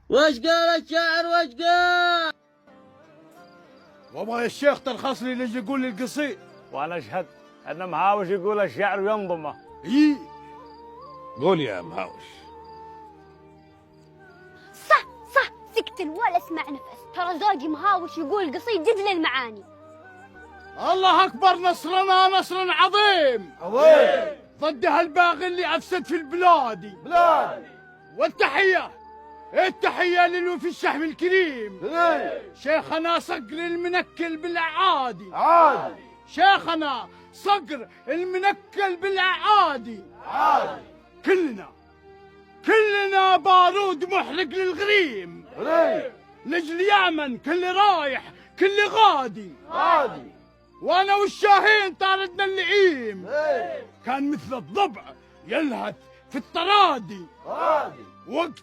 وش قال الشاعر وش قال؟ والله يا الشيخ ترخص لي اللي يقول لي القصيد، وانا اشهد ان مهاوش يقول الشعر وينظمه. اي قول يا مهاوش. صح سكت ولا اسمع نفس، ترى زوجي مهاوش يقول قصيد جد للمعاني. الله اكبر، نصرنا نصر عظيم ضد هالباغي اللي افسد في البلاد. والتحيه للوفي الشحم الكريم شيخنا صقر المنكل بالاعادي. شيخنا صقر المنكل بالاعادي. كلنا بارود محرق للغريم، لجل يامن كل رايح كل غادي. وانا والشاهين طاردنا اللئيم، كان مثل الضبع يلهث في الطرادي. وقت